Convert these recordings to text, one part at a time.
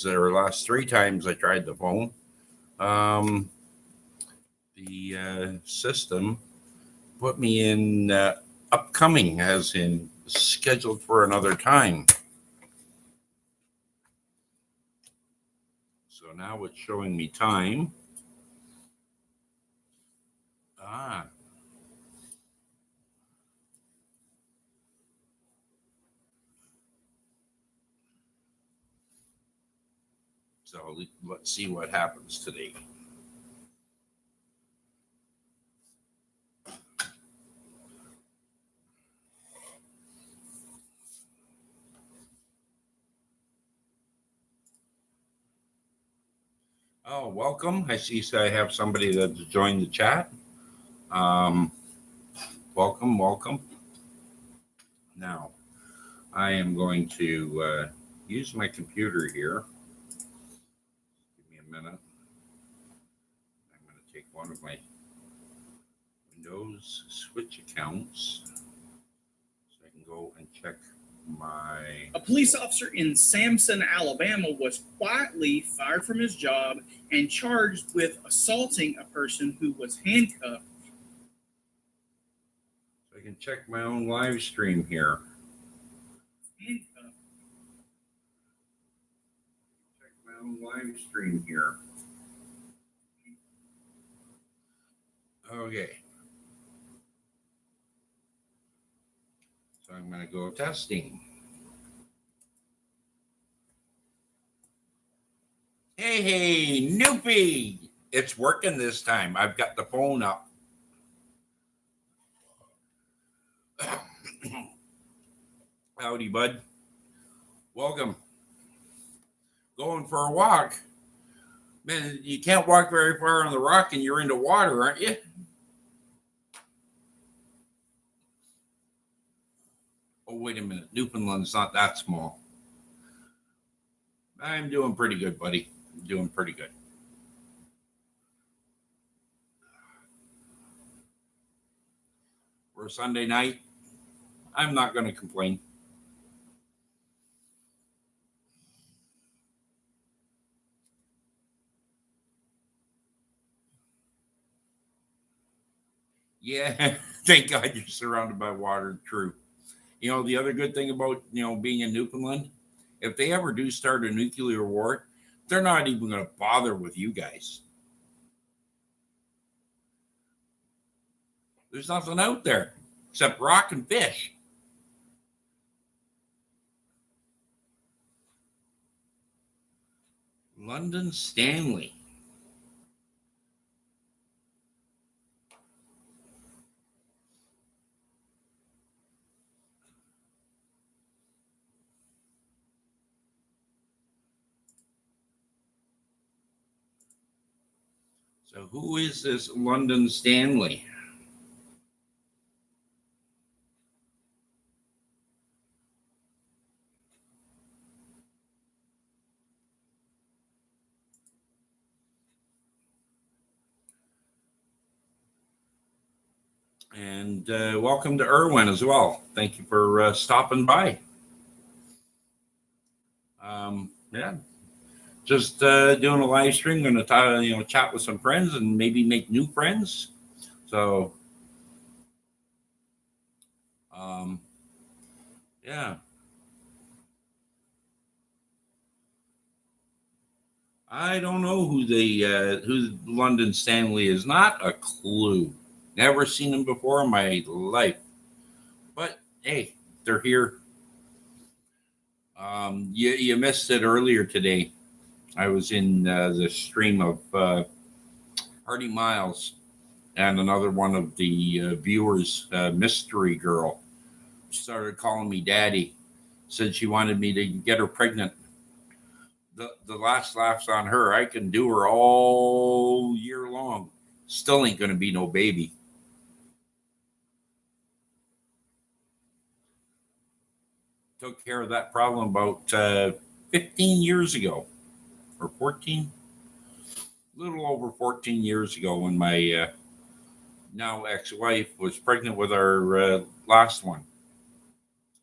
or last three times I tried the phone, um, the system put me in upcoming, as in scheduled for another time. So now it's showing me time. Ah, so let's see what happens today. Oh, welcome. I see I have somebody that's joined the chat. Um, welcome. Now, I am going to use my computer here. Give me a minute. I'm going to take one of my Windows switch accounts so I can go and check my. A police officer in Samson, Alabama was quietly fired from his job and charged with assaulting a person who was handcuffed. So I can check my own live stream here. Handcuffed. Check my own live stream here. Okay. So I'm going to go testing. Hey, Noopy! It's working this time. I've got the phone up. Howdy, bud. Welcome. Going for a walk. Man, you can't walk very far on the rock and you're into water, aren't you? Oh, wait a minute. Newfoundland's not that small. I'm doing pretty good, buddy. I'm doing pretty good. For a Sunday night, I'm not going to complain. Yeah, thank God you're surrounded by water. True. You know, the other good thing about, being in Newfoundland, if they ever do start a nuclear war, they're not even going to bother with you guys. There's nothing out there except rock and fish. London Stanley. So who is this London Stanley? And welcome to Irwin as well. Thank you for stopping by. Yeah, just doing a live stream. Going to chat with some friends and maybe make new friends. So, yeah. I don't know who London Stanley is. Not a clue. Never seen him before in my life. But hey, they're here. You missed it earlier today. I was in the stream of Hardy Miles and another one of the viewers, Mystery Girl, started calling me daddy. Said she wanted me to get her pregnant. The last laughs on her. I can do her all year long. Still ain't going to be no baby. Took care of that problem about 15 years ago or 14, a little over 14 years ago when my now ex-wife was pregnant with our last one.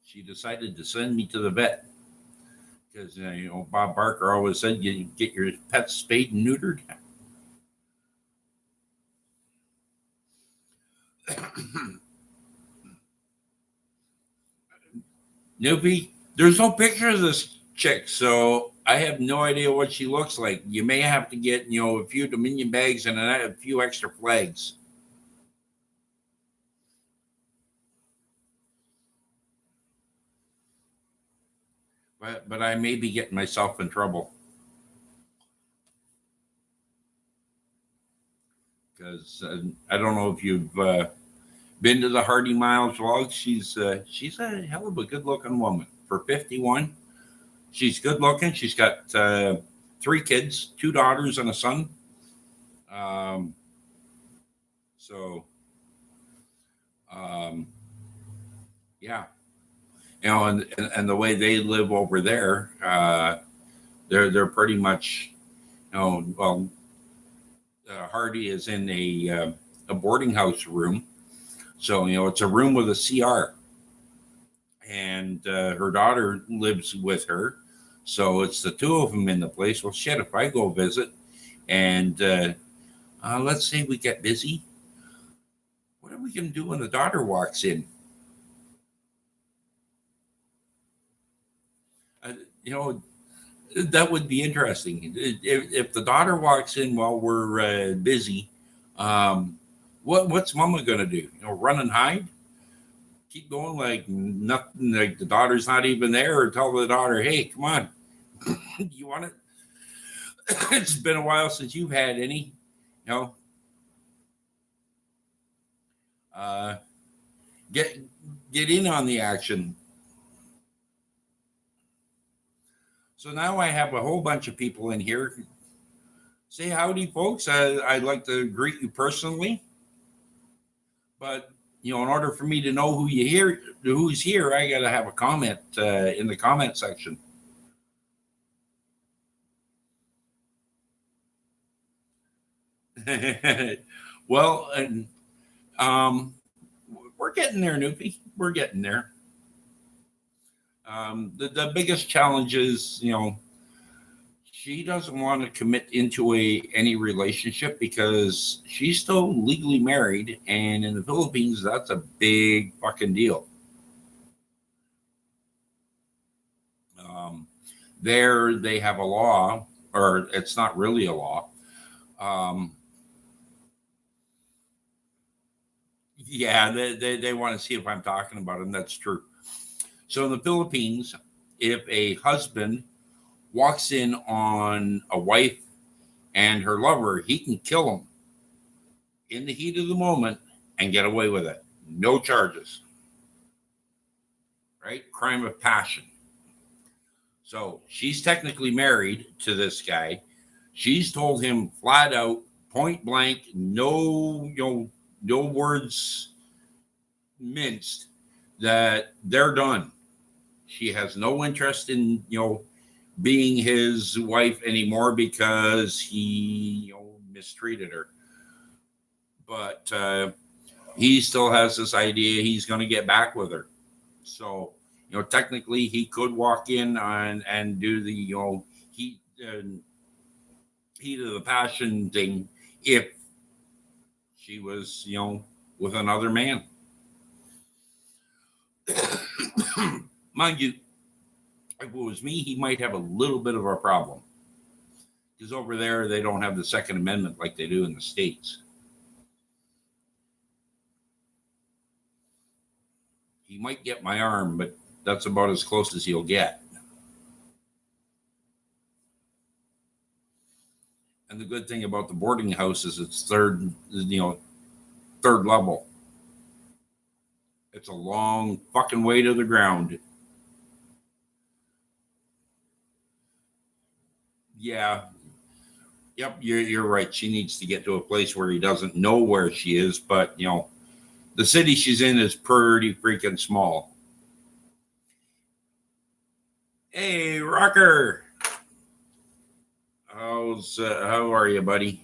She decided to send me to the vet because Bob Barker always said you get your pets spayed and neutered. Newbie, there's no picture of this chick, so I have no idea what she looks like. You may have to get a few Dominion bags and a few extra flags. But I may be getting myself in trouble because I don't know if you've been to the Hardy Miles vlog. She's a hell of a good looking woman for 51. She's good looking. She's got 3 kids, 2 daughters and a son. Um, so yeah, and the way they live over there, they're pretty much, well, Hardy is in a boarding house room, so it's a room with a CR, and her daughter lives with her, so it's the 2 of them in the place. Well, shit, if I go visit, and let's say we get busy, what are we gonna do when the daughter walks in? You know, that would be interesting. If the daughter walks in while we're busy, what's Mama gonna do? Run and hide? Keep going like nothing? Like the daughter's not even there, or tell the daughter, "Hey, come on, you want it?" It's been a while since you've had any. You know, uh, get get in on the action. So now I have a whole bunch of people in here. Say howdy, folks. I'd like to greet you personally, but in order for me to know who's here, I got to have a comment in the comment section. Well, and we're getting there, Noopy. We're getting there. The biggest challenge is, she doesn't want to commit into any relationship because she's still legally married, and in the Philippines, that's a big fucking deal. Um, there, they have a law, or it's not really a law. Um, yeah, they want to see if I'm talking about him. That's true. So in the Philippines, if a husband walks in on a wife and her lover, he can kill them in the heat of the moment and get away with it. No charges, right? Crime of passion. So she's technically married to this guy. She's told him flat out, point blank, no words minced, that they're done. She has no interest in, being his wife anymore because he, mistreated her. But he still has this idea he's going to get back with her. So, technically he could walk in and do the, heat, heat of the passion thing if she was, with another man. Mind you, if it was me, he might have a little bit of a problem because over there they don't have the Second Amendment like they do in the States. He might get my arm, but that's about as close as he'll get. And the good thing about the boarding house is it's third level. It's a long fucking way to the ground. Yeah. Yep, you're right. She needs to get to a place where he doesn't know where she is, but the city she's in is pretty freaking small. Hey, Rocker. How are you, buddy?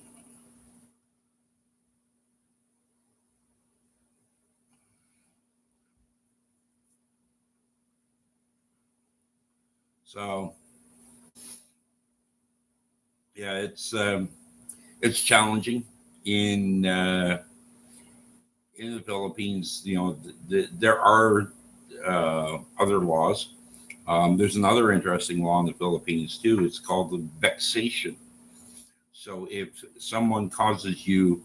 So, Yeah, it's challenging in the Philippines. There are other laws. There's another interesting law in the Philippines too. It's called the vexation. So if someone causes you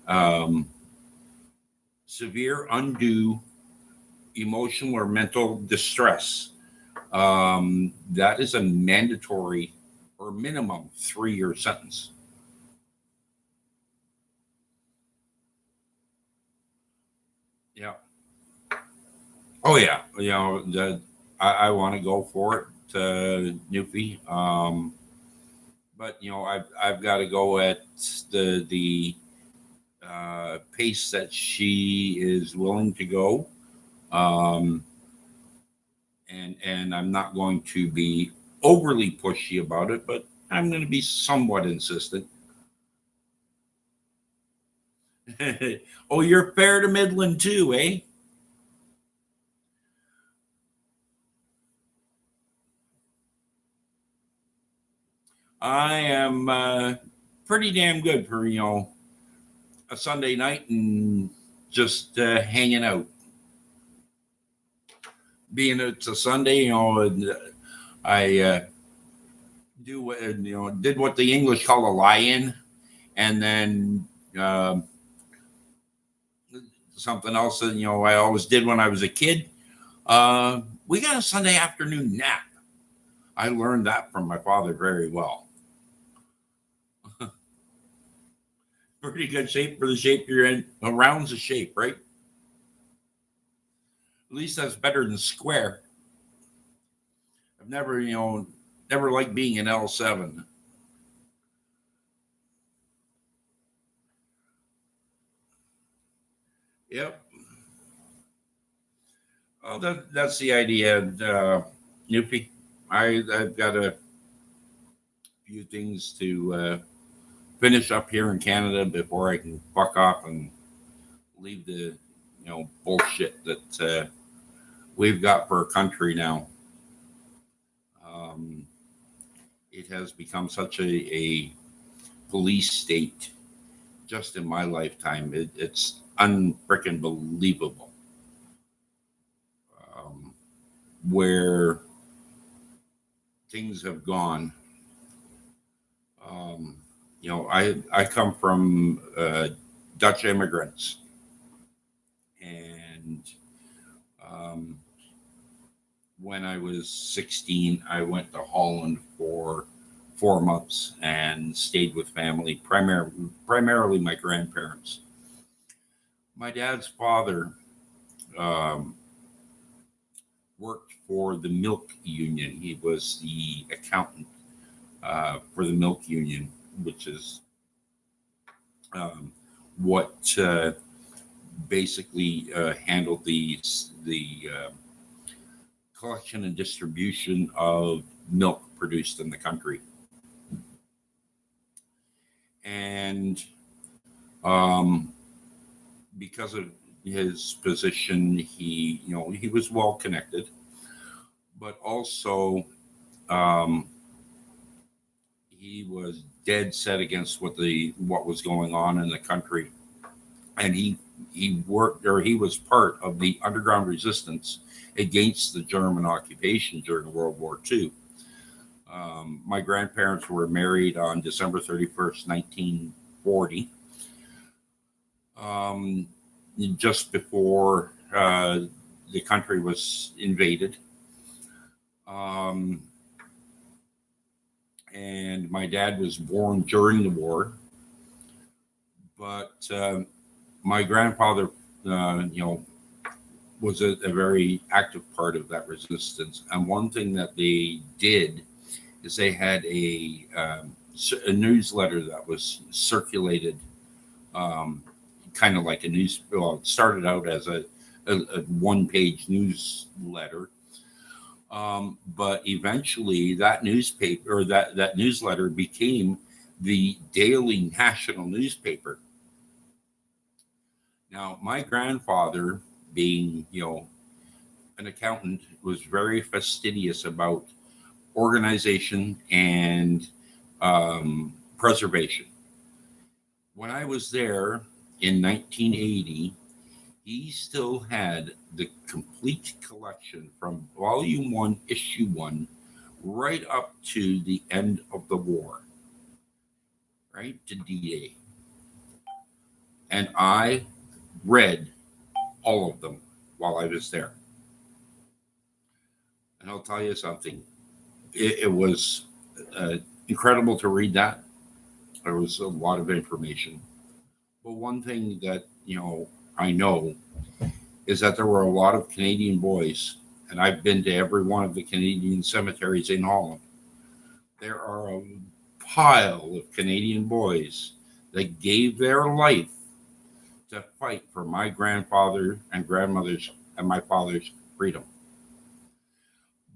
um, severe, undue emotional or mental distress, that is a mandatory or minimum 3-year sentence. Yeah. Oh yeah. I want to go for it, Newfie. But I've got to go at the pace that she is willing to go. Um, and I'm not going to be overly pushy about it, but I'm going to be somewhat insistent. Oh, you're fair to Midland too, eh? I am pretty damn good for a Sunday night and just hanging out. Being it's a Sunday, and I do what did what the English call a lie-in, and then something else that I always did when I was a kid. We got a Sunday afternoon nap. I learned that from my father very well. Pretty good shape for the shape you're in. A round's a shape, right? At least that's better than square. I've never liked being an L7. Yep. Well, that's the idea, Newpie. I've got a few things to finish up here in Canada before I can fuck off and leave the bullshit that we've got for a country now. Um, it has become such a police state just in my lifetime. It's unfreaking believable um, where things have gone. Um, I come from Dutch immigrants, and um, when I was 16, I went to Holland for 4 months and stayed with family, primarily my grandparents. My dad's father um, worked for the milk union. He was the accountant for the milk union, which is um, what basically handled the collection and distribution of milk produced in the country. And um, because of his position, he was well connected, but also um, he was dead set against what was going on in the country, and he worked, or he was part of the underground resistance against the German occupation during World War II. My grandparents were married on December 31st, 1940, um, just before the country was invaded. Um, and my dad was born during the war, but my grandfather, was a very active part of that resistance. And one thing that they did is they had a newsletter that was circulated, um, kind of like a news. Well, it started out as a one-page newsletter, but eventually that newspaper or that newsletter became the daily national newspaper. Now, my grandfather, being an accountant, was very fastidious about organization and preservation. When I was there in 1980, he still had the complete collection from volume 1, issue 1, right up to the end of the war, right to D-Day. And I read all of them while I was there. And I'll tell you something. It was incredible to read that. There was a lot of information. But one thing that, I know is that there were a lot of Canadian boys, and I've been to every one of the Canadian cemeteries in Holland. There are a pile of Canadian boys that gave their life to fight for my grandfather and grandmother's and my father's freedom.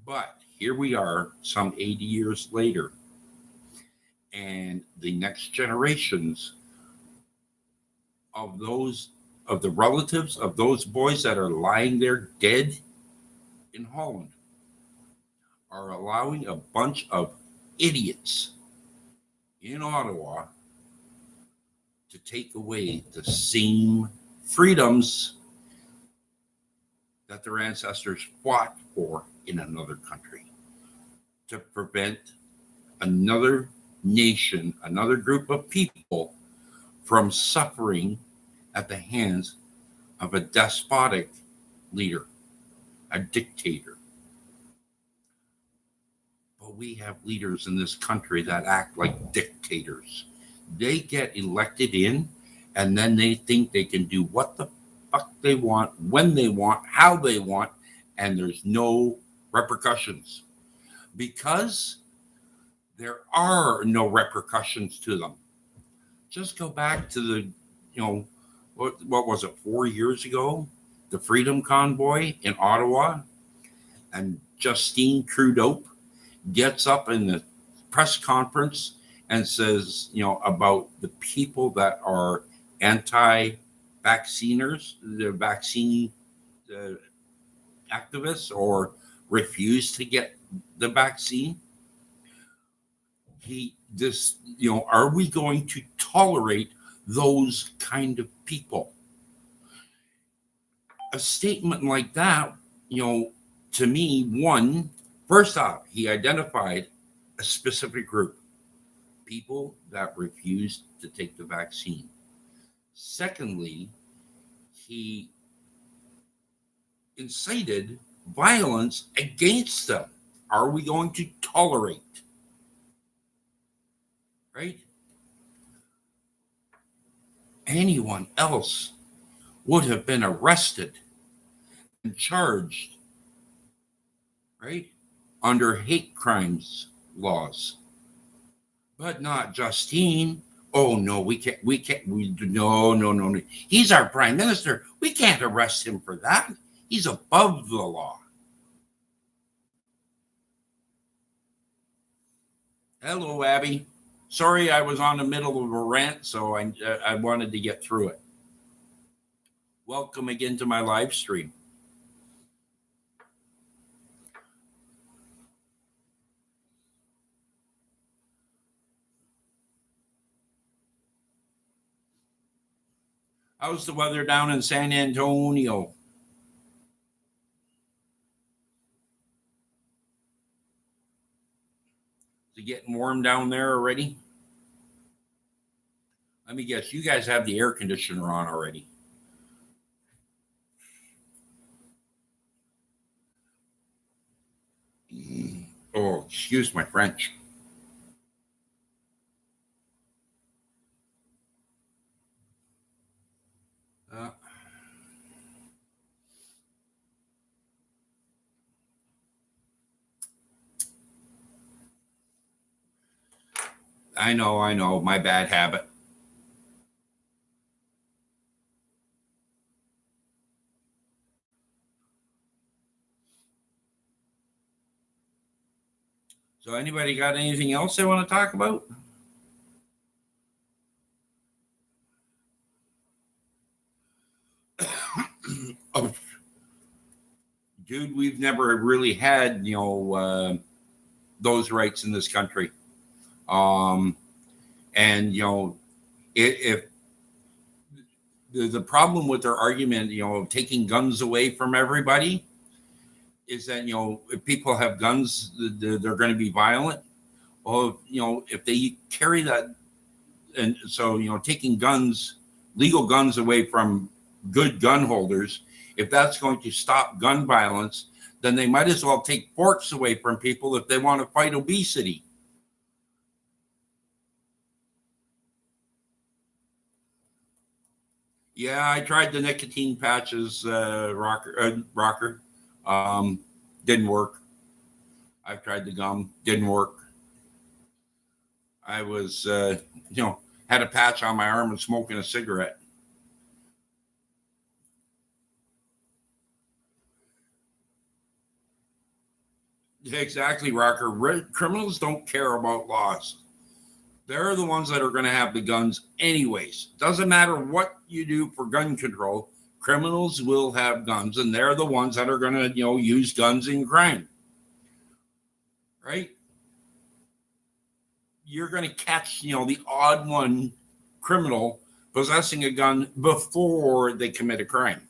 But here we are, some 80 years later, and the next generations of the relatives of those boys that are lying there dead in Holland are allowing a bunch of idiots in Ottawa to take away the same freedoms that their ancestors fought for in another country, to prevent another nation, another group of people from suffering at the hands of a despotic leader, a dictator. But we have leaders in this country that act like dictators. They get elected in, and then they think they can do what the fuck they want, when they want, how they want, and there's no repercussions. Because there are no repercussions to them. Just go back to the, what was it, 4 years ago? The Freedom Convoy in Ottawa, and Justine Trudeau gets up in the press conference and says, about the people that are anti-vacciners, the vaccine activists, or refuse to get the vaccine. Are we going to tolerate those kind of people? A statement like that, to me, first off, he identified a specific group, people that refused to take the vaccine. Secondly, he incited violence against them. Are we going to tolerate? Right? Anyone else would have been arrested and charged, right, under hate crimes laws. But not Justine. Oh no, we can't. No. He's our prime minister. We can't arrest him for that. He's above the law. Hello, Abby. Sorry, I was on the middle of a rant, so I wanted to get through it. Welcome again to my live stream. How's the weather down in San Antonio? Is it getting warm down there already? Let me guess, you guys have the air conditioner on already. Oh, excuse my French. I know, my bad habit. So anybody got anything else they want to talk about? Oh, dude, we've never really had, those rights in this country. Um, and if the problem with their argument, taking guns away from everybody, is that if people have guns, they're going to be violent. Well, if they carry that, and so taking guns, legal guns away from good gun holders, if that's going to stop gun violence, then they might as well take forks away from people if they want to fight obesity. Yeah, I tried the nicotine patches, rocker. Um, didn't work. I've tried the gum, didn't work. I was, had a patch on my arm and smoking a cigarette. Exactly, Rocker. Criminals don't care about laws. They're the ones that are going to have the guns anyways. Doesn't matter what you do for gun control. Criminals will have guns, and they're the ones that are going to, use guns in crime. Right? You're going to catch, the odd one criminal possessing a gun before they commit a crime.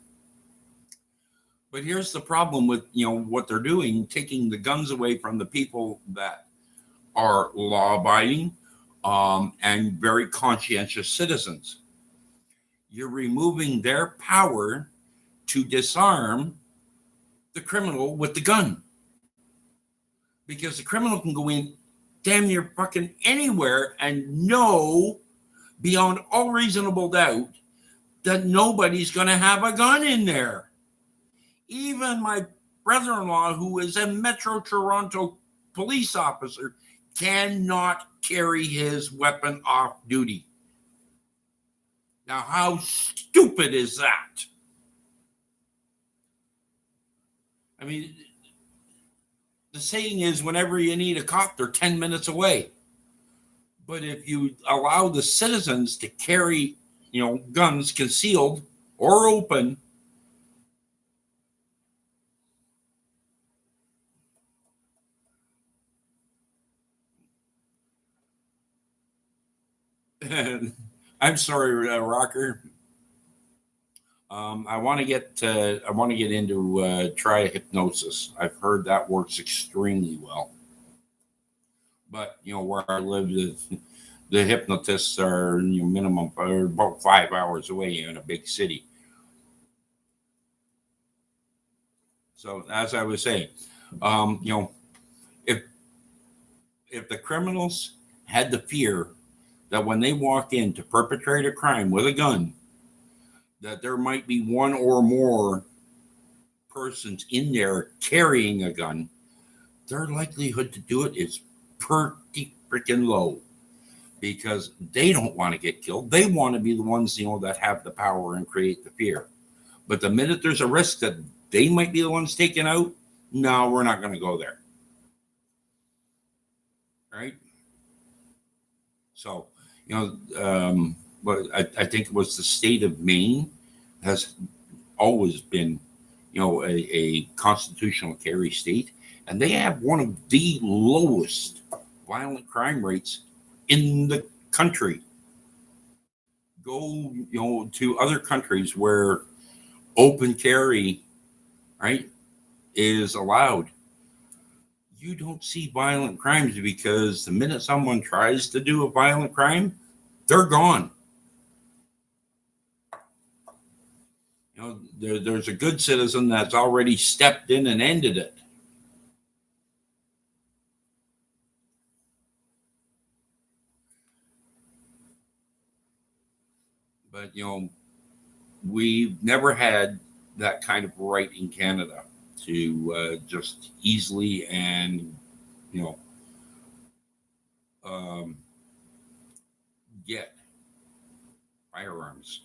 But here's the problem with, what they're doing, taking the guns away from the people that are law abiding, and very conscientious citizens. You're removing their power to disarm the criminal with the gun. Because the criminal can go in damn near fucking anywhere and know beyond all reasonable doubt that nobody's going to have a gun in there. Even my brother-in-law, who is a Metro Toronto police officer, cannot carry his weapon off duty. Now, how stupid is that? I mean, the saying is, whenever you need a cop, they're 10 minutes away. But if you allow the citizens to carry, guns concealed or open, I'm sorry, Rocker. I want to get into try hypnosis. I've heard that works extremely well. But where I live, the hypnotists are minimum about 5 hours away in a big city. So as I was saying, if the criminals had the fear that when they walk in to perpetrate a crime with a gun, that there might be one or more persons in there carrying a gun, their likelihood to do it is pretty freaking low, because they don't want to get killed. They want to be the ones, that have the power and create the fear. But the minute there's a risk that they might be the ones taken out, no, we're not going to go there. Right? So, but I think it was the state of Maine has always been, a constitutional carry state, and they have one of the lowest violent crime rates in the country. Go, to other countries where open carry, right, is allowed. You don't see violent crimes, because the minute someone tries to do a violent crime, they're gone. There's a good citizen that's already stepped in and ended it. But we've never had that kind of right in Canada to just easily and um, get firearms.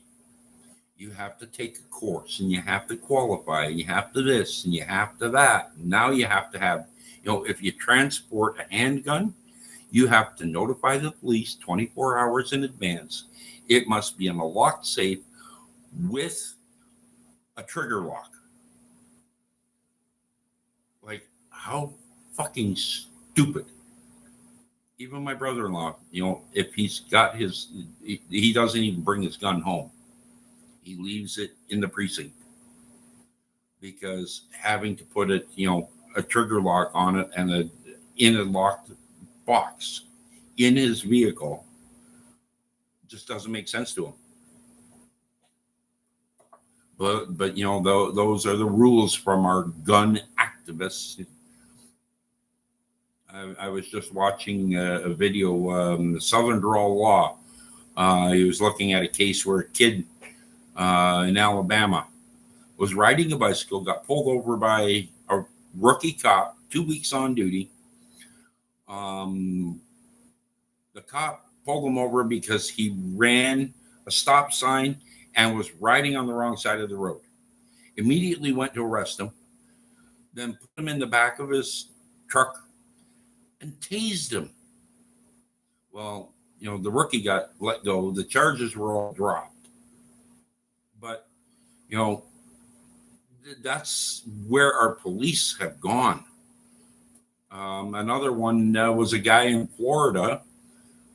You have to take a course, and you have to qualify, and you have to this, and you have to that. Now you have to have, if you transport a handgun, you have to notify the police 24 hours in advance. It must be in a locked safe with a trigger lock. Like, how fucking stupid Even my brother-in-law, if he's got he doesn't even bring his gun home. He leaves it in the precinct because having to put it, a trigger lock on it and in a locked box in his vehicle just doesn't make sense to him. But those are the rules from our gun activists. I was just watching a video, Southern Draw Law. He was looking at a case where a kid in Alabama was riding a bicycle, got pulled over by a rookie cop, 2 weeks on duty. The cop pulled him over because he ran a stop sign and was riding on the wrong side of the road. Immediately went to arrest him, then put him in the back of his truck and tased him. Well, the rookie got let go. The charges were all dropped. But, that's where our police have gone. Another one was a guy in Florida,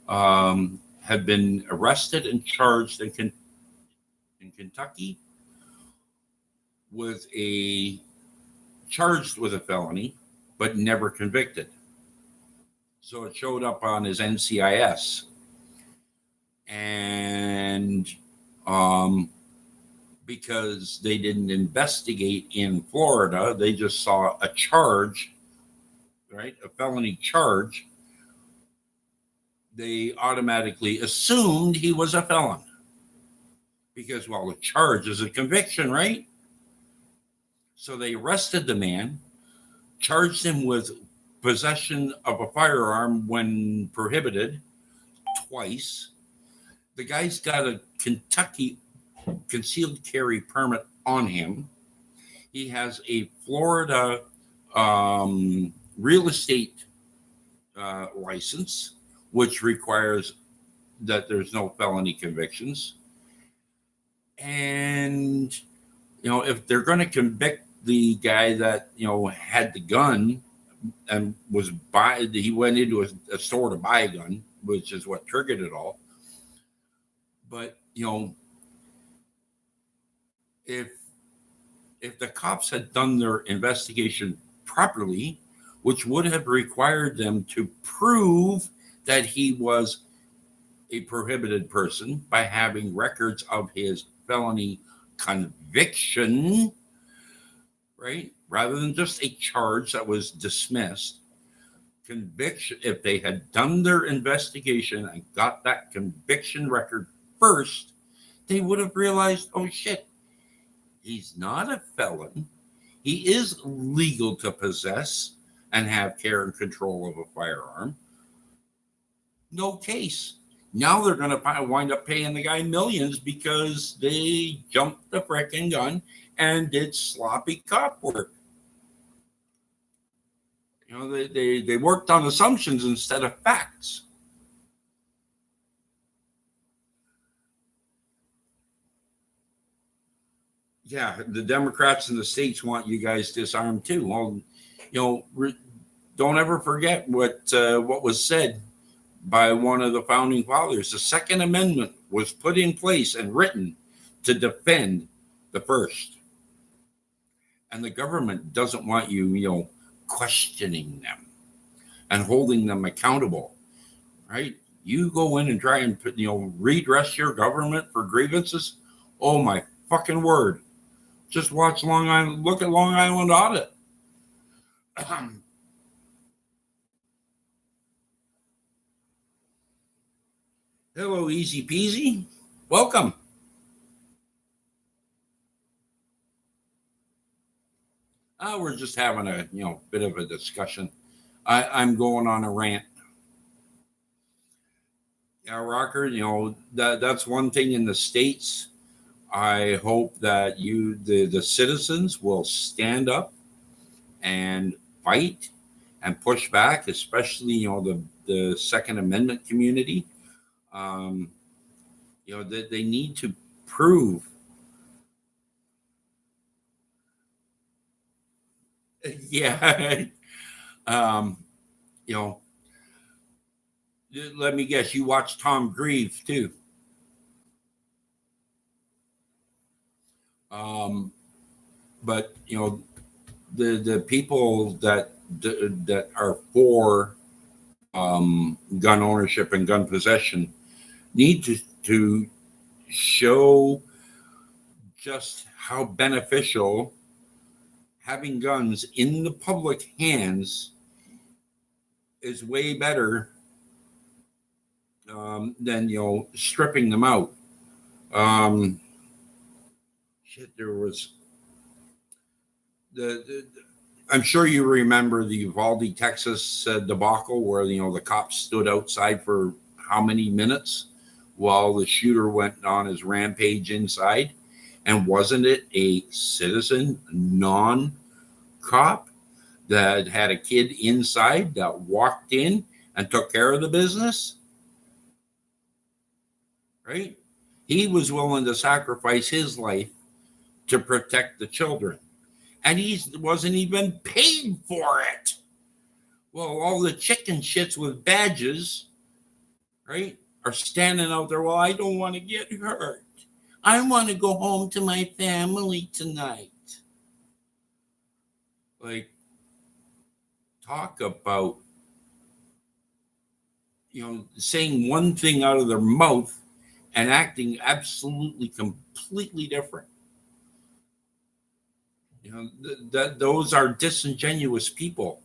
had been arrested and charged in Kentucky charged with a felony, but never convicted. So it showed up on his NCIS. And because they didn't investigate in Florida, they just saw a charge, right? A felony charge. They automatically assumed he was a felon. Because, well, the charge is a conviction, right? So they arrested the man, charged him with possession of a firearm when prohibited twice. The guy's got a Kentucky concealed carry permit on him. He has a Florida real estate license, which requires that there's no felony convictions. And, if they're going to convict the guy that, had the gun and he went into a store to buy a gun, which is what triggered it all. But, if the cops had done their investigation properly, which would have required them to prove that he was a prohibited person by having records of his felony conviction, right? Rather than just a charge that was dismissed. Conviction, if they had done their investigation and got that conviction record first, they would have realized, oh shit, he's not a felon. He is legal to possess and have care and control of a firearm. No case. Now they're going to wind up paying the guy millions because they jumped the frickin' gun and did sloppy cop work. They worked on assumptions instead of facts. Yeah, the Democrats in the states want you guys disarmed too. Well, don't ever forget what was said by one of the founding fathers. The Second Amendment was put in place and written to defend the First. And the government doesn't want you, questioning them and holding them accountable, right? You go in and try and redress your government for grievances. Oh my fucking word. Just look at Long Island Audit. Hello, easy peasy. Welcome. We're just having a bit of a discussion. I'm going on a rant. Yeah, Rocker, that's one thing in the States. I hope that the citizens will stand up and fight and push back, especially, the Second Amendment community. That they need to prove. Yeah. Let me guess, you watched Tom Grieve too. But the people that are for gun ownership and gun possession need to show just how beneficial having guns in the public hands is way better than stripping them out. There was I'm sure you remember the Uvalde, Texas debacle where the cops stood outside for how many minutes while the shooter went on his rampage inside. And wasn't it a citizen, non-cop, that had a kid inside that walked in and took care of the business? Right? He was willing to sacrifice his life to protect the children. And he wasn't even paid for it. Well, all the chicken shits with badges, right, are standing out there. Well, I don't want to get hurt. I want to go home to my family tonight. Like, talk about, saying one thing out of their mouth and acting absolutely, completely different. Those are disingenuous people.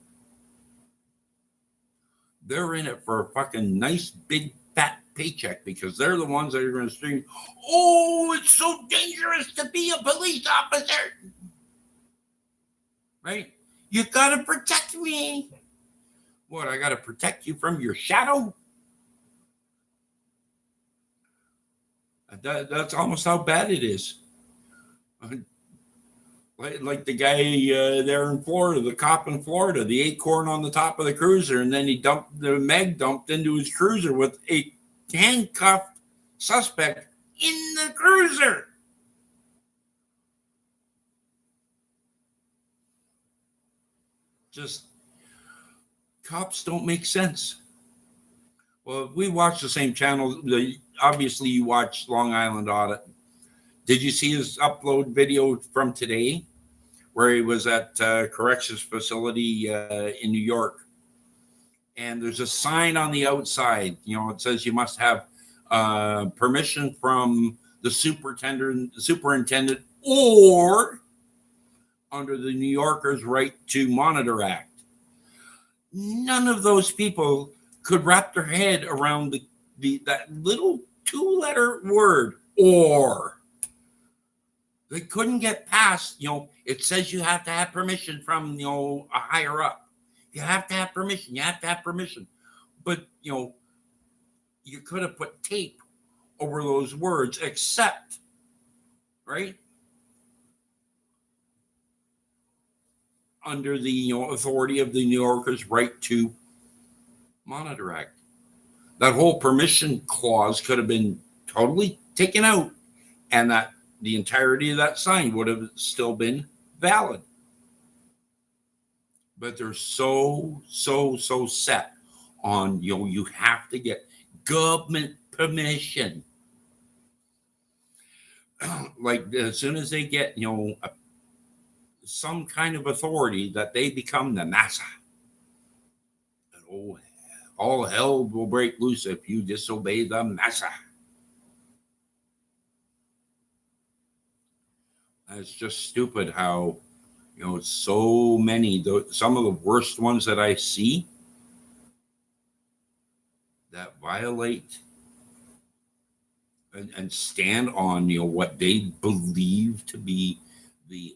They're in it for a fucking nice, big, fat paycheck because they're the ones that are going to scream, "Oh, it's so dangerous to be a police officer." Right? You got to protect me. What, I got to protect you from your shadow? That's almost how bad it is. Like the guy there in Florida, the cop in Florida, the acorn on the top of the cruiser, and then the mag dumped into his cruiser with a handcuffed suspect in the cruiser. Just, cops don't make sense. Well, we watch the same channel. Obviously, you watch Long Island Audit. Did you see his upload video from today where he was at corrections facility in New York? And there's a sign on the outside. It says you must have permission from the superintendent, or under the New Yorkers' Right to Monitor Act. None of those people could wrap their head around that little 2-letter word, or. They couldn't get past, it says you have to have permission from, a higher up. You have to have permission. You have to have permission. But, you could have put tape over those words, except, right? Under the authority of the New Yorkers' Right to Monitor Act. That whole permission clause could have been totally taken out, and that the entirety of that sign would have still been valid. But they're so set on, you have to get government permission. Like, as soon as they get, some kind of authority, that they become the NASA. And all hell will break loose if you disobey the NASA. It's just stupid how, so many, some of the worst ones that I see that violate and stand on, what they believe to be the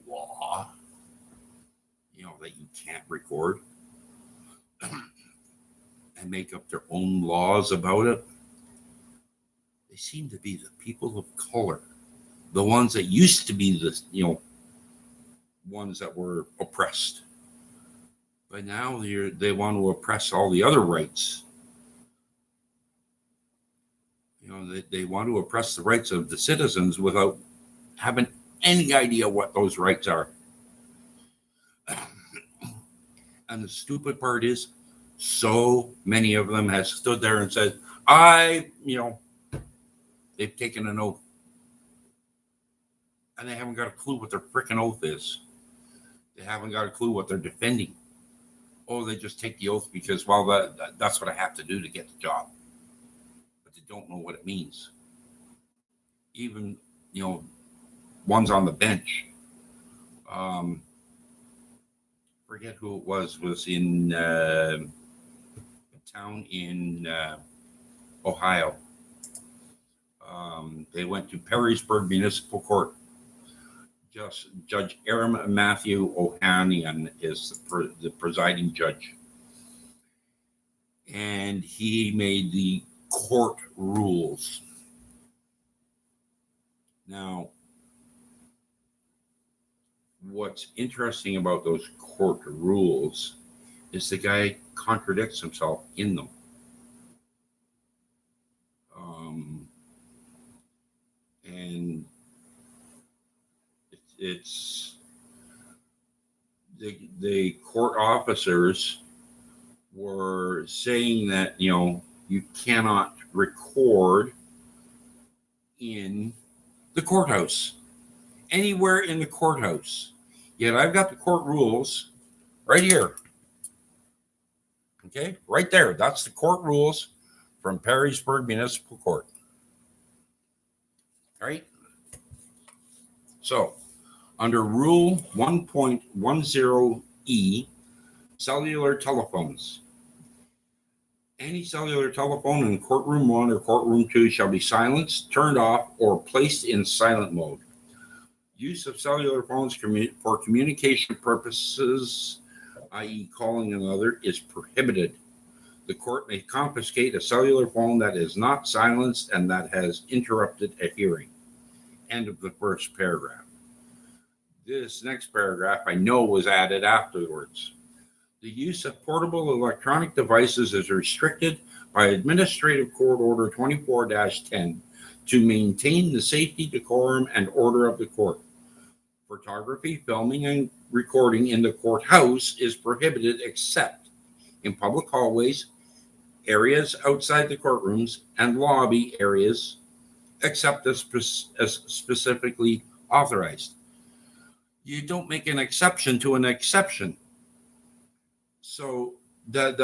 law, that you can't record, and make up their own laws about it. They seem to be the people of color. The ones that used to be the, ones that were oppressed. But now they want to oppress all the other rights. They want to oppress the rights of the citizens without having any idea what those rights are. And the stupid part is, So many of them have stood there and said, they've taken an oath. And they haven't got a clue what their freaking oath is. They haven't got a clue what they're defending. Oh, they just take the oath because, well, that's what I have to do to get the job. But they don't know what it means. Even, ones on the bench. Forget who it was in a town in Ohio. They went to Perrysburg Municipal Court. Judge Aaron Matthew Ohanian is the presiding judge. And he made the court rules. Now, what's interesting about those court rules is the guy contradicts himself in them. And it's the court officers were saying that, you cannot record in the courthouse, anywhere in the courthouse. Yet I've got the court rules right here. Okay, right there. That's the court rules from Perrysburg Municipal Court. All right. So, under Rule 1.10E, cellular telephones. Any cellular telephone in courtroom 1 or courtroom 2 shall be silenced, turned off, or placed in silent mode. Use of cellular phones for communication purposes, i.e. calling another, is prohibited. The court may confiscate a cellular phone that is not silenced and that has interrupted a hearing. End of the first paragraph. This next paragraph I know was added afterwards. The use of portable electronic devices is restricted by Administrative Court Order 24-10 to maintain the safety, decorum, and order of the court. Photography, filming, and recording in the courthouse is prohibited except in public hallways, areas outside the courtrooms, and lobby areas, except as specifically authorized. You don't make an exception to an exception. So that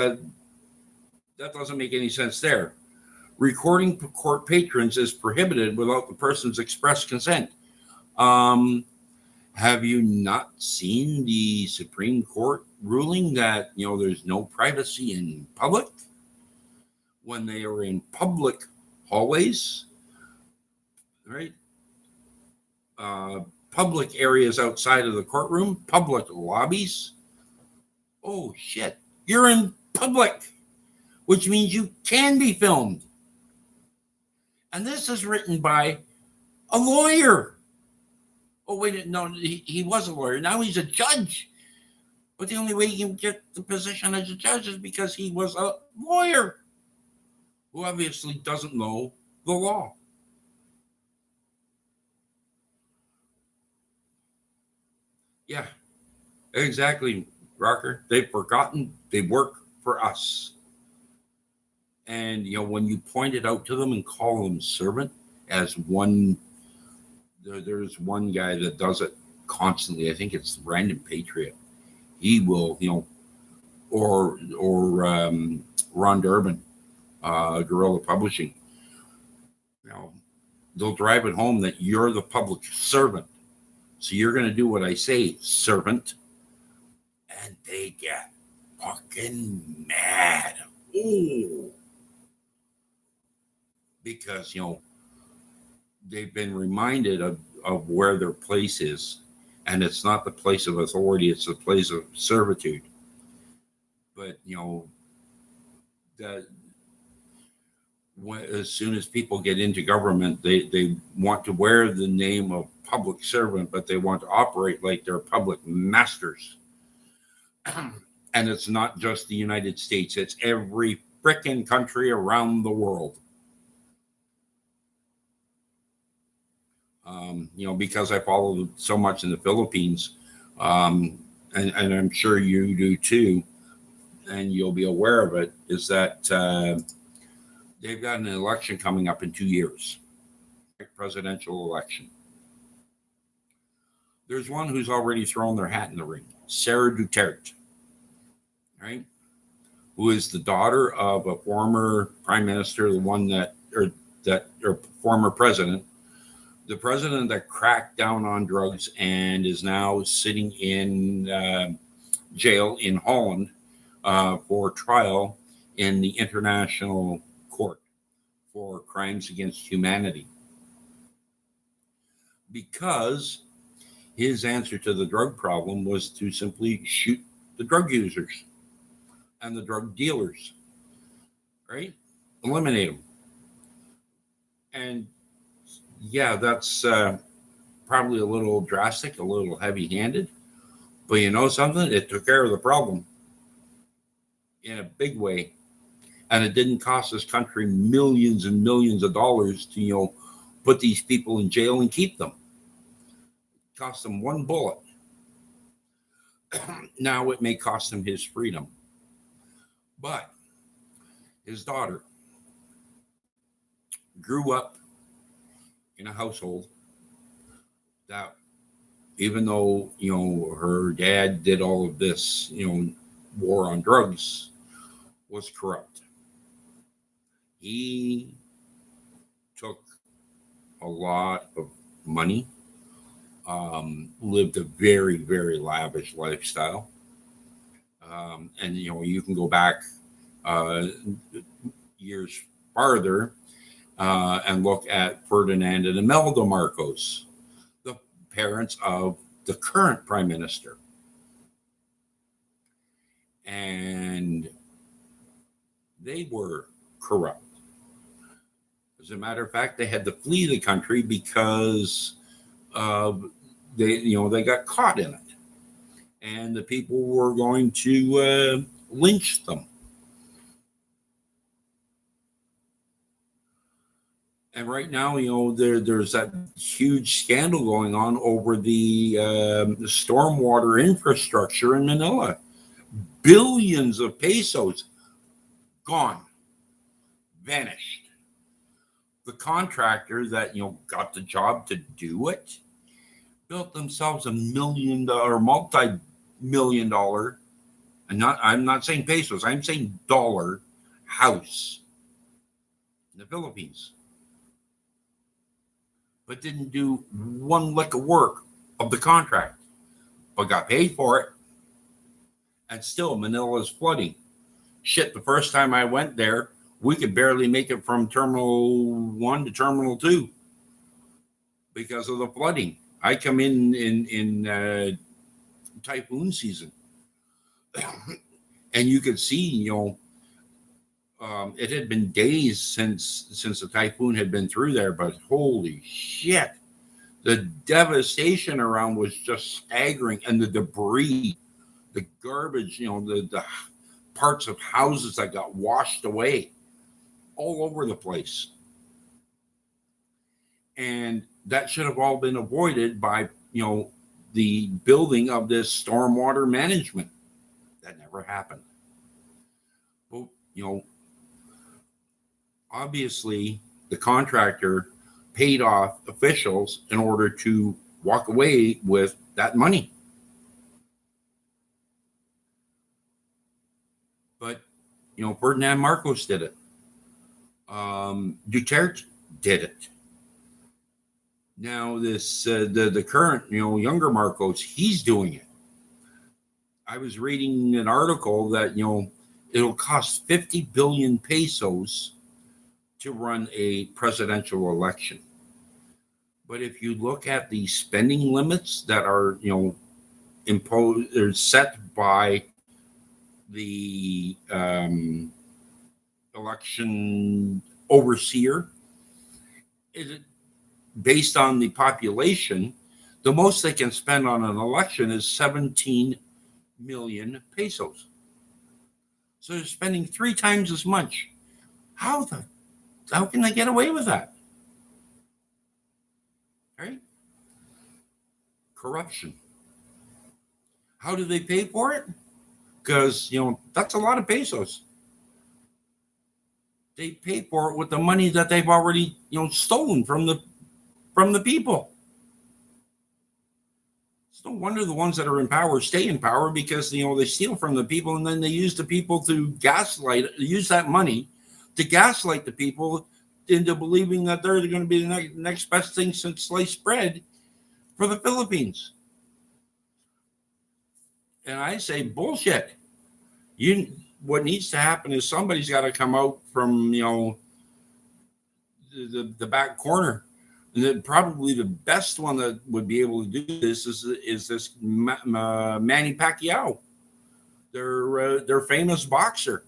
doesn't make any sense there. Recording court patrons is prohibited without the person's express consent. Have you not seen the Supreme Court ruling that, there's no privacy in public? When they are in public hallways, right? Public areas outside of the courtroom, public lobbies. Oh, shit. You're in public, which means you can be filmed. And this is written by a lawyer. Oh, wait, no, he was a lawyer. Now he's a judge. But the only way he can get the position as a judge is because he was a lawyer who obviously doesn't know the law. Yeah, exactly, Rocker. They've forgotten they work for us. And, when you point it out to them and call them servant, as one, there's one guy that does it constantly. I think it's Random Patriot. He will, or Ron Durbin, Guerrilla Publishing. They'll drive it home that you're the public servant. So you're going to do what I say, servant. And they get fucking mad. Oh. Because, they've been reminded of where their place is. And it's not the place of authority, it's the place of servitude. But, as soon as people get into government, they want to wear the name of public servant, but they want to operate like they're public masters. And it's not just the United States, it's every frickin' country around the world. Because I follow so much in the Philippines, and I'm sure you do too. and you'll be aware of it, is that they've got an election coming up in 2 years, presidential election. There's one who's already thrown their hat in the ring, Sarah Duterte, right? Who is the daughter of a former prime minister, the one or former president, the president that cracked down on drugs and is now sitting in jail in Holland for trial in the International Court for crimes against humanity. Because his answer to the drug problem was to simply shoot the drug users and the drug dealers, right? Eliminate them. And yeah, that's probably a little drastic, a little heavy-handed, but you know something? It took care of the problem in a big way, and it didn't cost this country millions and millions of dollars to, put these people in jail and keep them. It cost them one bullet. Now it may cost him his freedom, but his daughter grew up in a household that, even though her dad did all of this war on drugs, was corrupt. He took a lot of money, lived a very, very lavish lifestyle, and you can go back years farther and look at Ferdinand and Imelda Marcos, the parents of the current prime minister. And they were corrupt. As a matter of fact, they had to flee the country because they got caught in it, and the people were going to lynch them. And right now, there's that huge scandal going on over the stormwater infrastructure in Manila. Billions of pesos gone, vanished. The contractor that got the job to do it built themselves $1 million, multi-million dollar, and I'm not saying pesos, I'm saying dollar house in the Philippines, but didn't do one lick of work of the contract, but got paid for it. And still, Manila's flooding. Shit, the first time I went there, we could barely make it from Terminal 1 to Terminal 2 because of the flooding. I come in typhoon season, and you could see, it had been days since the typhoon had been through there, but holy shit, the devastation around was just staggering, and the debris, the garbage, the parts of houses that got washed away all over the place. And that should have all been avoided by, the building of this stormwater management. That never happened. Well, obviously the contractor paid off officials in order to walk away with that money. But, Ferdinand Marcos did it. Duterte did it. Now this, the current, younger Marcos, he's doing it. I was reading an article that, it'll cost 50 billion pesos to run a presidential election. But if you look at the spending limits that are, imposed or set by the election overseer, based on the population, the most they can spend on an election is 17 million pesos. So they're spending 3 times as much. How can they get away with that? Right? Corruption. How do they pay for it? because that's a lot of pesos. They pay for it with the money that they've already stolen from the people. It's no wonder the ones that are in power stay in power, because they steal from the people, and then they use the people to use that money to gaslight the people into believing that they're going to be the next best thing since sliced bread for the Philippines. And I say bullshit. What needs to happen is somebody's got to come out from the back corner. And then probably the best one that would be able to do this is this Manny Pacquiao, their famous boxer.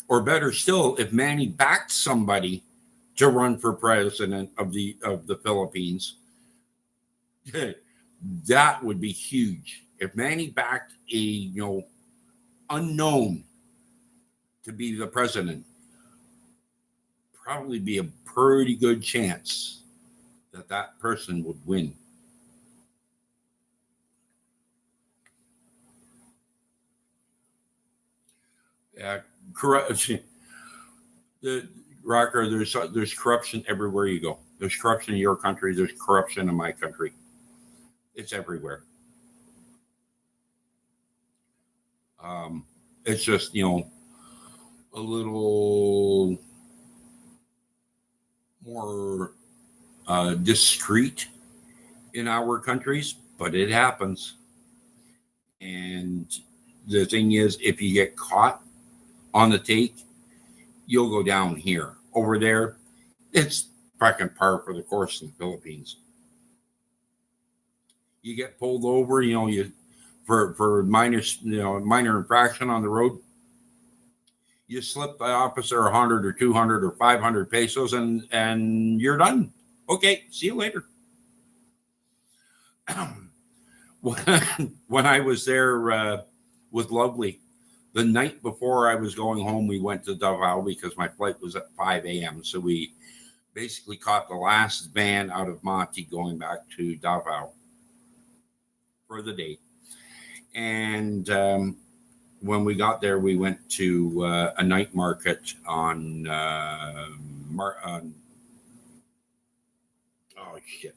Or better still, if Manny backed somebody to run for president of the Philippines, that would be huge. If Manny backed a unknown to be the president, probably be a pretty good chance that person would win. Corruption. The Rocker, there's corruption everywhere you go. There's corruption in your country. There's corruption in my country. It's everywhere. It's just a little more discreet in our countries, but it happens. And the thing is, if you get caught on the take, you'll go down here. Over there, it's fucking par for the course in the Philippines. You get pulled over, for minor infraction on the road. You slip the officer 100 or 200 or 500 pesos, and you're done. Okay, see you later. When I was there with Lovely, the night before I was going home, we went to Davao because my flight was at 5 a.m. So we basically caught the last van out of Monty going back to Davao for the day. And when we got there, we went to a night market on oh shit,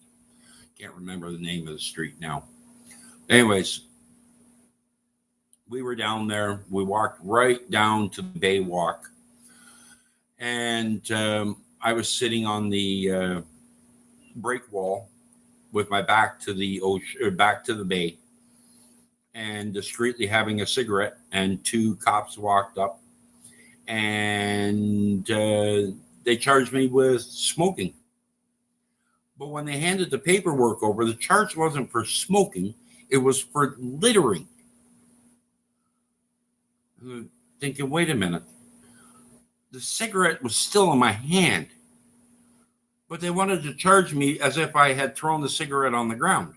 can't remember the name of the street now. Anyways, we were down there. We walked right down to the Bay Walk, and I was sitting on the break wall with my back to the ocean, back to the bay, and discreetly having a cigarette. And two cops walked up, and they charged me with smoking. But when they handed the paperwork over, the charge wasn't for smoking; it was for littering. Thinking, wait a minute, the cigarette was still in my hand, but they wanted to charge me as if I had thrown the cigarette on the ground.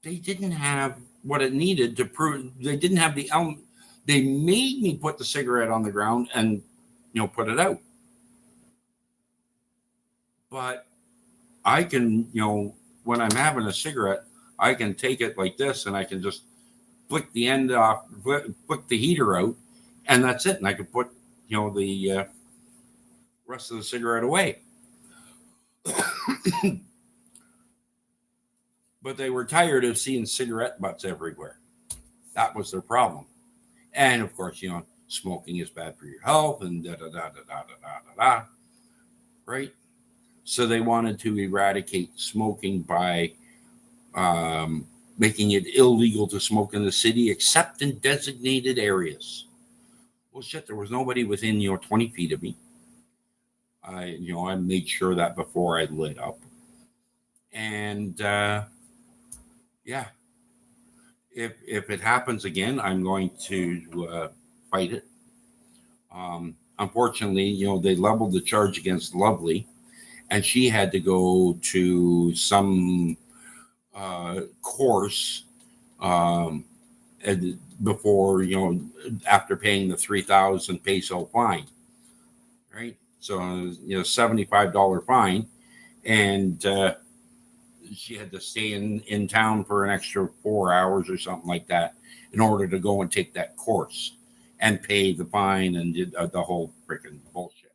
They didn't have what it needed to prove. They didn't have the element. They made me put the cigarette on the ground and put it out. But I can, when I'm having a cigarette, I can take it like this, and I can just flick the end off, flick the heater out, and that's it. And I can put, the rest of the cigarette away. But they were tired of seeing cigarette butts everywhere. That was their problem. And of course, smoking is bad for your health and da. Right? So they wanted to eradicate smoking by making it illegal to smoke in the city except in designated areas. Well, shit, there was nobody within 20 feet of me. I made sure that before I lit up. And yeah, if it happens again, I'm going to fight it. Unfortunately, they leveled the charge against Lovely, and she had to go to some course before, after paying the 3,000 peso fine, right? So, $75 fine. And she had to stay in town for an extra 4 hours or something like that in order to go and take that course and pay the fine and did the whole freaking bullshit.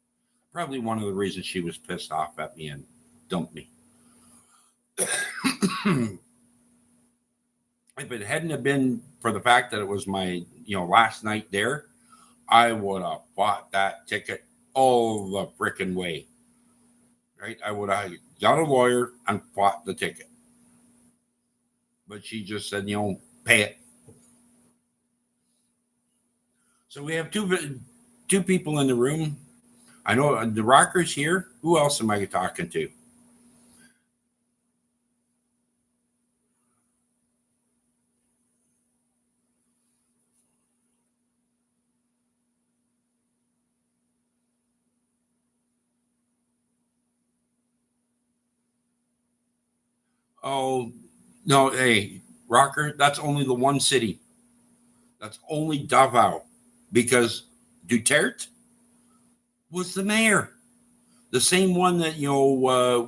Probably one of the reasons she was pissed off at me and dumped me. If it hadn't have been for the fact that it was my, last night there, I would have bought that ticket all the freaking way. Right? I would have got a lawyer and bought the ticket. But she just said, pay it. So we have two people in the room. I know the Rocker's here. Who else am I talking to? Oh, no. Hey, Rocker, that's only the one city. That's only Davao, because Duterte was the mayor. The same one that,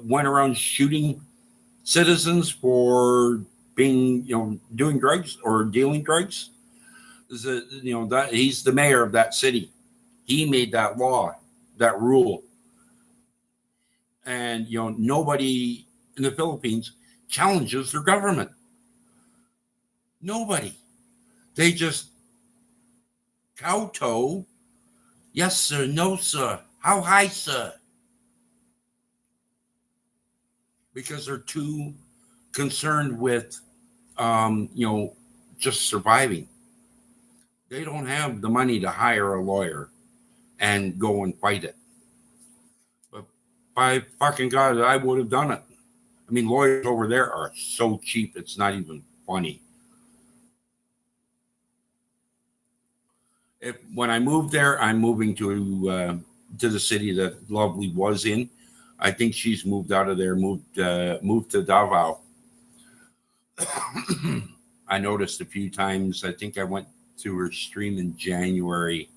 went around shooting citizens for being, doing drugs or dealing drugs. That he's the mayor of that city. He made that law, that rule. And, nobody in the Philippines challenges their government. Nobody. They just kowtow. Yes, sir. No, sir. How high, sir? Because they're too concerned with, just surviving. They don't have the money to hire a lawyer and go and fight it. But by fucking God, I would have done it. I mean, lawyers over there are so cheap, it's not even funny. When I moved there, I'm moving to the city that Lovely was in. I think she's moved out of there, moved to Davao. I noticed a few times. I think I went to her stream in January,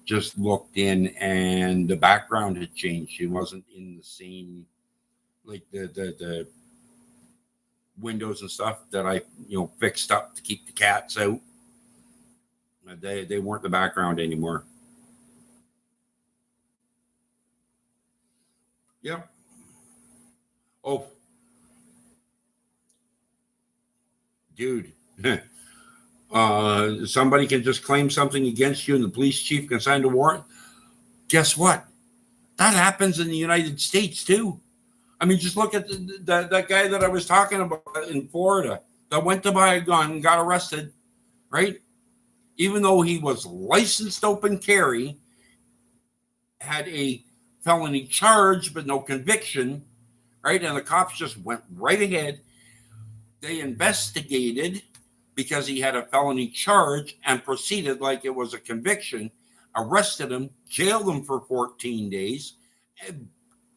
just looked in, and the background had changed. She wasn't in the same, like the windows and stuff that I fixed up to keep the cats out. They weren't the background anymore. Yep. Oh, dude. Somebody can just claim something against you and the police chief can sign a warrant. Guess what? That happens in the United States too. I mean, just look at that guy that I was talking about in Florida that went to buy a gun and got arrested, right? Even though he was licensed open carry, had a felony charge but no conviction, right? And the cops just went right ahead. They investigated because he had a felony charge and proceeded like it was a conviction, arrested him, jailed him for 14 days,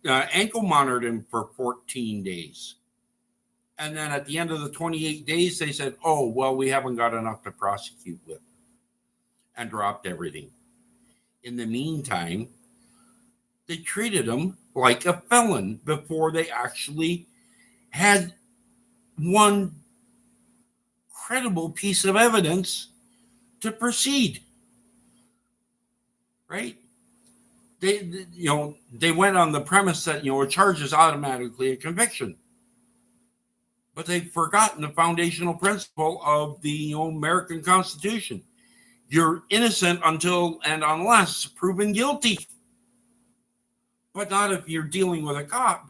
ankle monitored him for 14 days. And then at the end of the 28 days, they said, oh, well, we haven't got enough to prosecute with, and dropped everything. In the meantime, they treated him like a felon before they actually had one credible piece of evidence to proceed. Right? They went on the premise that, a charge is automatically a conviction. But they've forgotten the foundational principle of the American Constitution. You're innocent until and unless proven guilty. But not if you're dealing with a cop.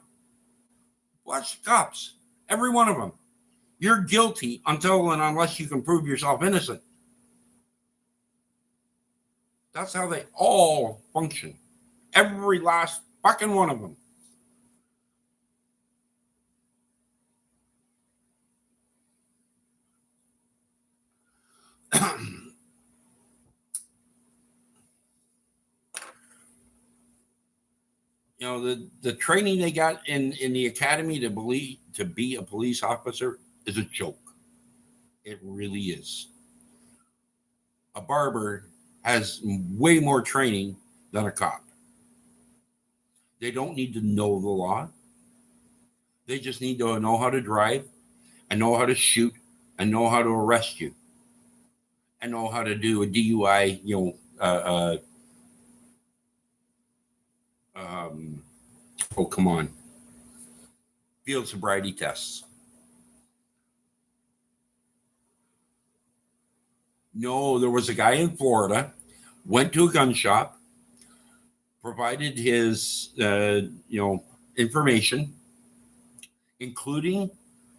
Watch the cops. Every one of them. You're guilty until and unless you can prove yourself innocent. That's how they all function. Every last fucking one of them. The training they got in the academy to be a police officer is a joke. It really is. A barber has way more training than a cop. They don't need to know the law. They just need to know how to drive and know how to shoot and know how to arrest you and know how to do a DUI, oh, come on, field sobriety tests. No, there was a guy in Florida, went to a gun shop, provided his, information, including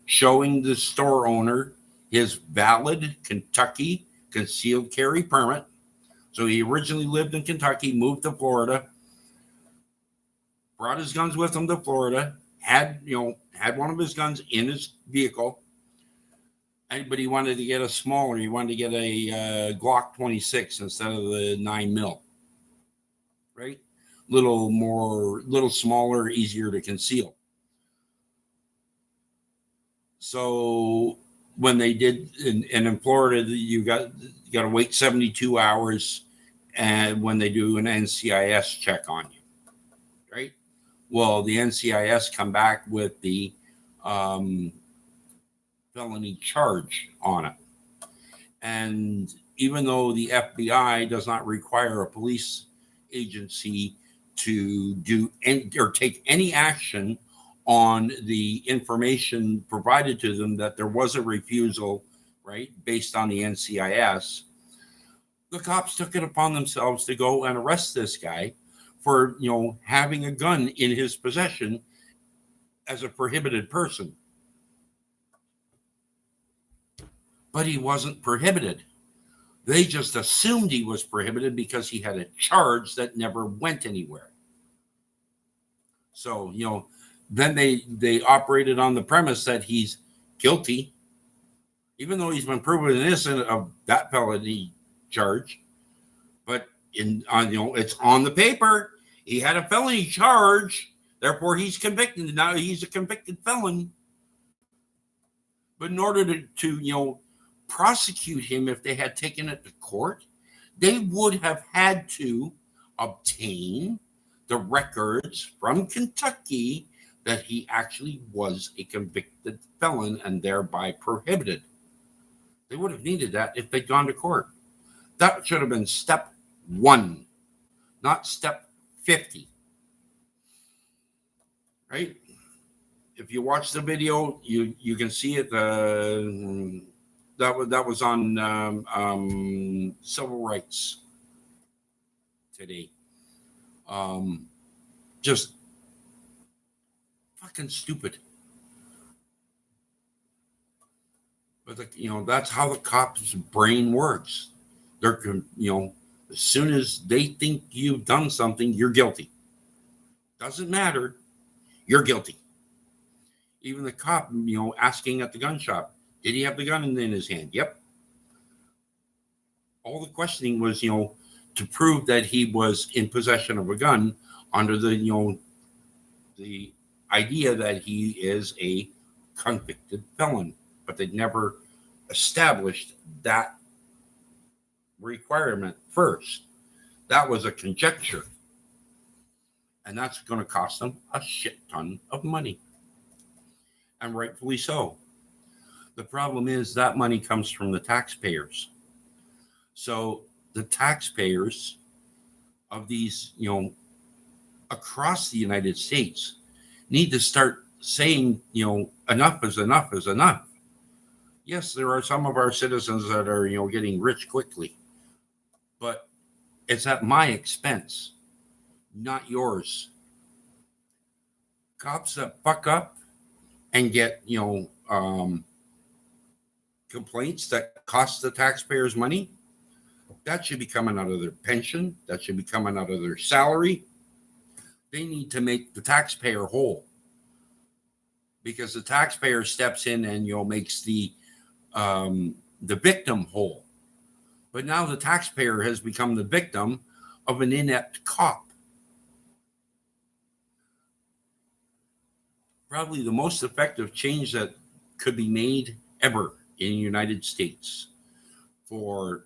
showing the store owner his valid Kentucky concealed carry permit. So he originally lived in Kentucky, moved to Florida, brought his guns with him to Florida, had one of his guns in his vehicle. But he wanted to get a smaller. He wanted to get a Glock 26 instead of the 9mm. Right? Little smaller, easier to conceal. So when they did, and in Florida, you got to wait 72 hours, and when they do an NCIS check on you, right? Well, the NCIS come back with the felony charge on it, and even though the FBI does not require a police agency to do or take any action on the information provided to them that there was a refusal, right, based on the NCIS, the cops took it upon themselves to go and arrest this guy for, having a gun in his possession as a prohibited person. But he wasn't prohibited. They just assumed he was prohibited because he had a charge that never went anywhere. So, then they operated on the premise that he's guilty, even though he's been proven innocent of that felony charge. But it's on the paper. He had a felony charge, therefore he's convicted. Now he's a convicted felon. But in order to prosecute him, if they had taken it to court, they would have had to obtain the records from Kentucky that he actually was a convicted felon and thereby prohibited. They would have needed that if they'd gone to court. That should have been step 1, not step 50. Right? If you watch the video, you can see it. That was on civil rights today. Just fucking stupid. But that's how the cops' brain works. They're as soon as they think you've done something, you're guilty. Doesn't matter, you're guilty. Even the cop, asking at the gun shop, did he have the gun in his hand? Yep. All the questioning was, to prove that he was in possession of a gun under the idea that he is a convicted felon. But they never established that requirement first. That was a conjecture. And that's going to cost them a shit ton of money. And rightfully so. The problem is that money comes from the taxpayers. So the taxpayers of these, across the United States need to start saying, enough is enough is enough. Yes, there are some of our citizens that are, getting rich quickly, but it's at my expense, not yours. Cops that fuck up and get, complaints that cost the taxpayers money, that should be coming out of their pension. That should be coming out of their salary. They need to make the taxpayer whole, because the taxpayer steps in and makes the victim whole. But now the taxpayer has become the victim of an inept cop. Probably the most effective change that could be made ever in the United States for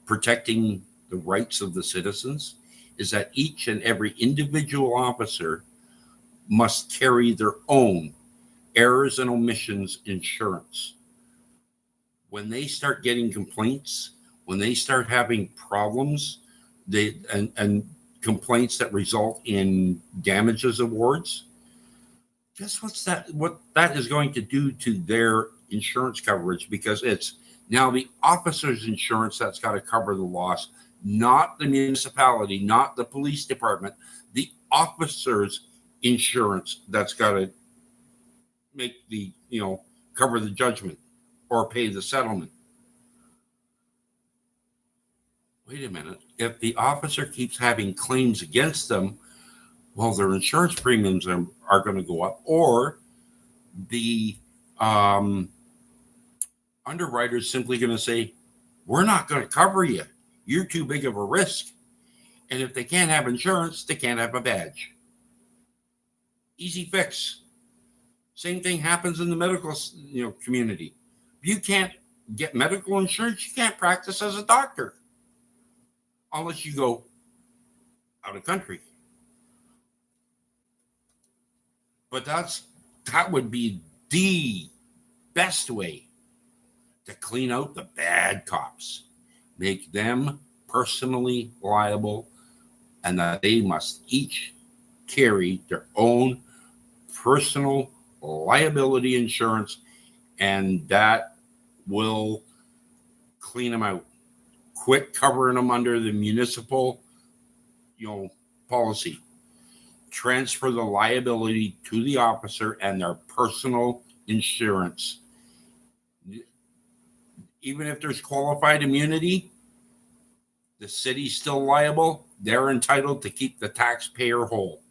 protecting the rights of the citizens is that each and every individual officer must carry their own errors and omissions insurance. When they start getting complaints, when they start having problems, and complaints that result in damages awards, guess what that is going to do to their insurance coverage, because it's now the officer's insurance that's got to cover the loss, not the municipality, not the police department, the officer's insurance that's got to make the, cover the judgment or pay the settlement. Wait a minute. If the officer keeps having claims against them, well, their insurance premiums are going to go up, or the underwriter's simply going to say, we're not going to cover you. You're too big of a risk. And if they can't have insurance, they can't have a badge. Easy fix. Same thing happens in the medical, community. If you can't get medical insurance, you can't practice as a doctor unless you go out of country. But that would be the best way to clean out the bad cops, make them personally liable, and that they must each carry their own personal liability insurance, and that will clean them out. Quit covering them under the municipal, policy. Transfer the liability to the officer and their personal insurance. Even if there's qualified immunity, the city's still liable. They're entitled to keep the taxpayer whole.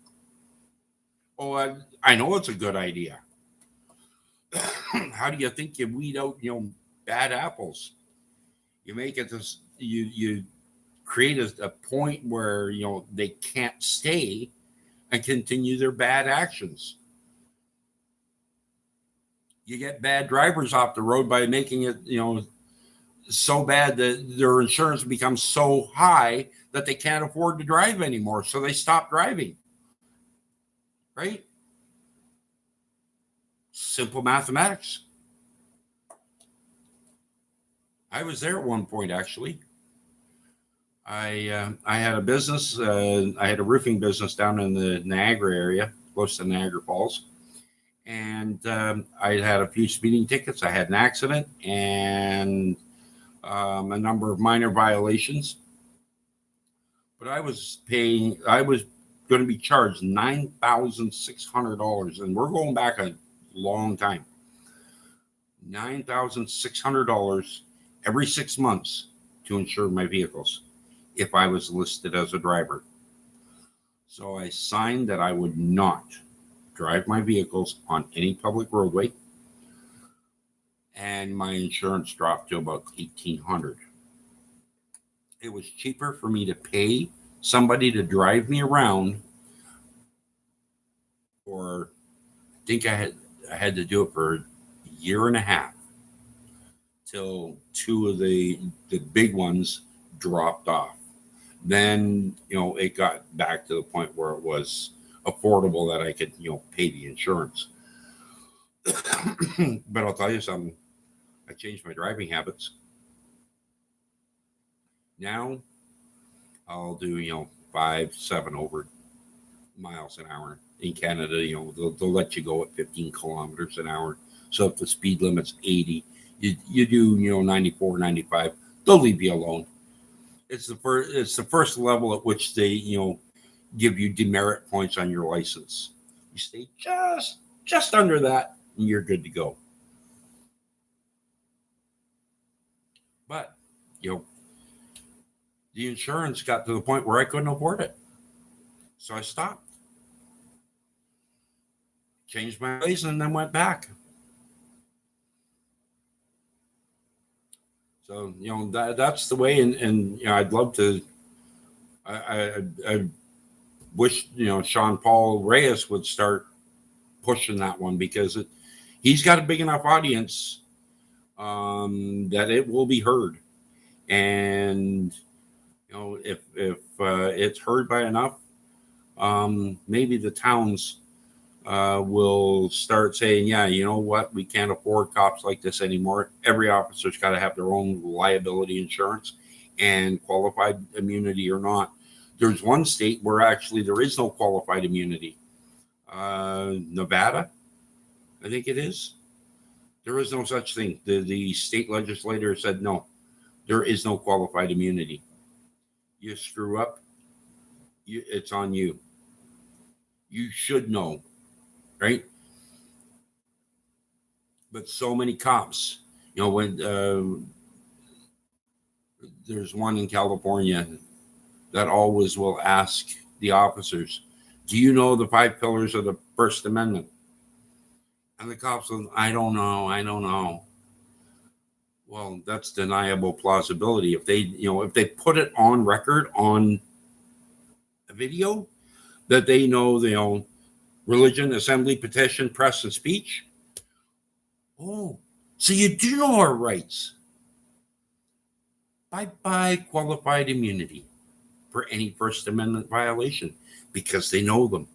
Oh, I know it's a good idea. How do you think you weed out, bad apples? You make it this. You create a point where they can't stay and continue their bad actions. You get bad drivers off the road by making it, so bad that their insurance becomes so high that they can't afford to drive anymore. So they stop driving. Right? Simple mathematics. I was there at one point, actually. I had a business. I had a roofing business down in the Niagara area, close to Niagara Falls. And I had a few speeding tickets. I had an accident and a number of minor violations. But I was going to be charged $9,600. And we're going back a long time. $9,600 every 6 months to insure my vehicles if I was listed as a driver. So I signed that I would not drive my vehicles on any public roadway, and my insurance dropped to about $1,800. It was cheaper for me to pay somebody to drive me around, or I think I had to do it for a year and a half till two of the big ones dropped off. Then, it got back to the point where it was affordable that I could, pay the insurance. But I'll tell you something, I changed my driving habits. Now I'll do, 5-7 over miles an hour. In Canada, they'll let you go at 15 kilometers an hour. So if the speed limit's 80, you do, 94, 95, they'll leave you alone. It's the first level at which they, give you demerit points on your license. You stay just under that, and you're good to go. But, the insurance got to the point where I couldn't afford it. So I stopped. Changed my ways and then went back. So, that's the way. And I'd love to, I wish, Sean Paul Reyes would start pushing that one, because he's got a big enough audience that it will be heard. And, if it's heard by enough, maybe the towns will start saying, yeah, you know what, we can't afford cops like this anymore. Every officer's got to have their own liability insurance, and qualified immunity or not. There's one state where actually there is no qualified immunity. Nevada, I think it is. There is no such thing. The state legislator said no, there is no qualified immunity. You screw up, it's on you. You should know, right? But so many cops, when there's one in California that always will ask the officers, do you know the 5 pillars of the First Amendment? And the cops will, I don't know. Well, that's deniable plausibility. If they put it on record on a video that they know, religion, assembly, petition, press, and speech. Oh, so you do know our rights. Bye-bye qualified immunity for any First Amendment violation because they know them,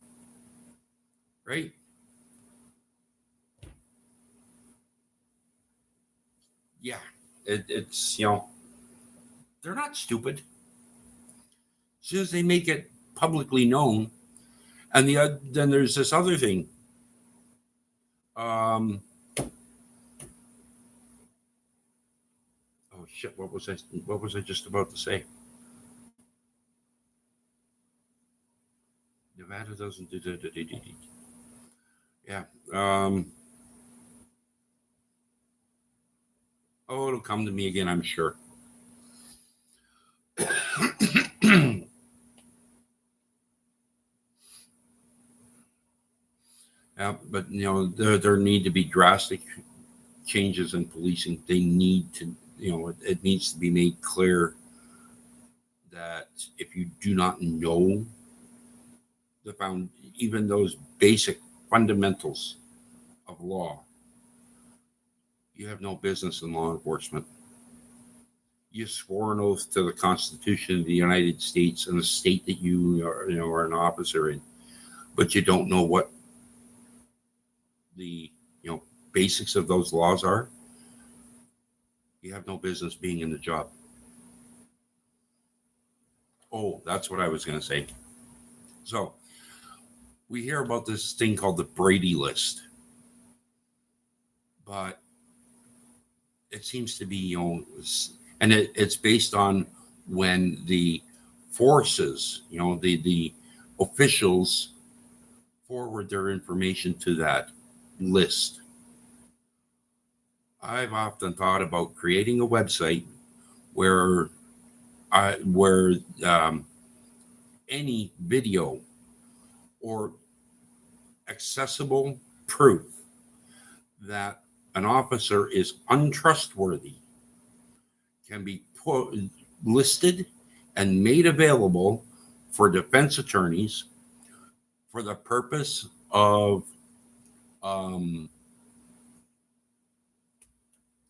right? Yeah, it's they're not stupid. As soon as they make it publicly known, and then there's this other thing. Oh shit! What was I just about to say? Nevada doesn't do that. Yeah. Oh, it'll come to me again, I'm sure. But there need to be drastic changes in policing. They need to, it needs to be made clear that if you do not know even those basic fundamentals of law, you have no business in law enforcement. You swore an oath to the Constitution of the United States and the state that you are an officer in, but you don't know what the basics of those laws are. You have no business being in the job. Oh, that's what I was going to say. So we hear about this thing called the Brady List, but it seems to be, and it's based on when the forces, the officials forward their information to that list. I've often thought about creating a website where any video or accessible proof that an officer is untrustworthy can be listed and made available for defense attorneys for the purpose of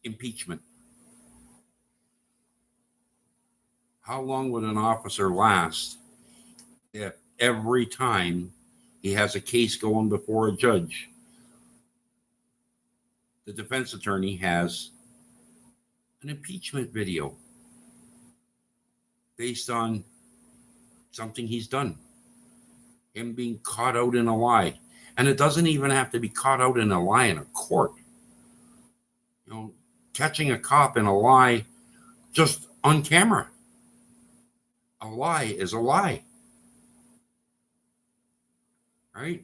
impeachment. How long would an officer last if every time he has a case going before a judge, the defense attorney has an impeachment video based on something he's done, him being caught out in a lie? And it doesn't even have to be caught out in a lie in a court. Catching a cop in a lie just on camera. A lie is a lie. Right?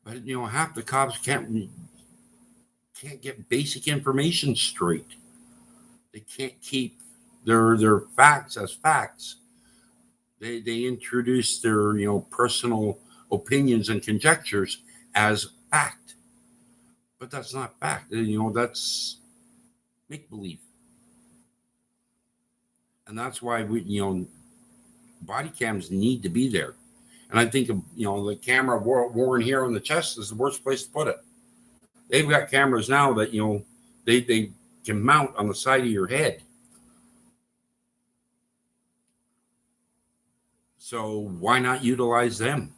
But half the cops can't get basic information straight. They can't keep their facts as facts. They introduce their personal opinions and conjectures as fact. But that's not fact. That's make believe. And that's why body cams need to be there. And I think the camera worn here on the chest is the worst place to put it. They've got cameras now that they can mount on the side of your head. So why not utilize them?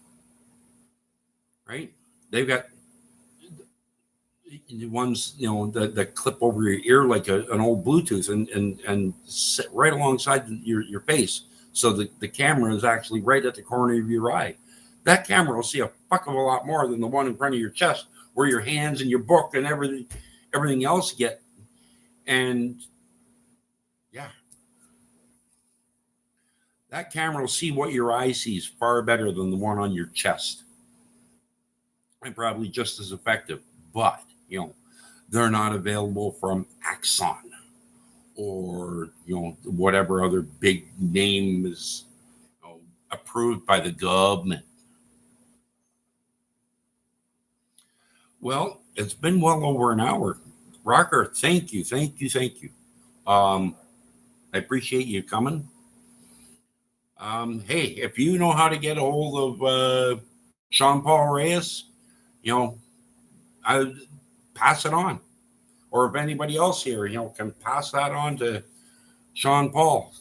right? They've got the ones, that clip over your ear like an old Bluetooth and sit right alongside your face. So the camera is actually right at the corner of your eye. That camera will see a fuck of a lot more than the one in front of your chest where your hands and your book and everything else get. And yeah, that camera will see what your eye sees far better than the one on your chest. And probably just as effective. But, they're not available from Axon or, whatever other big name is approved by the government. Well, it's been well over an hour. Rocker, thank you. I appreciate you coming. Hey, if you know how to get a hold of Sean Paul Reyes, I pass it on. Or if anybody else here, can pass that on to Sean Paul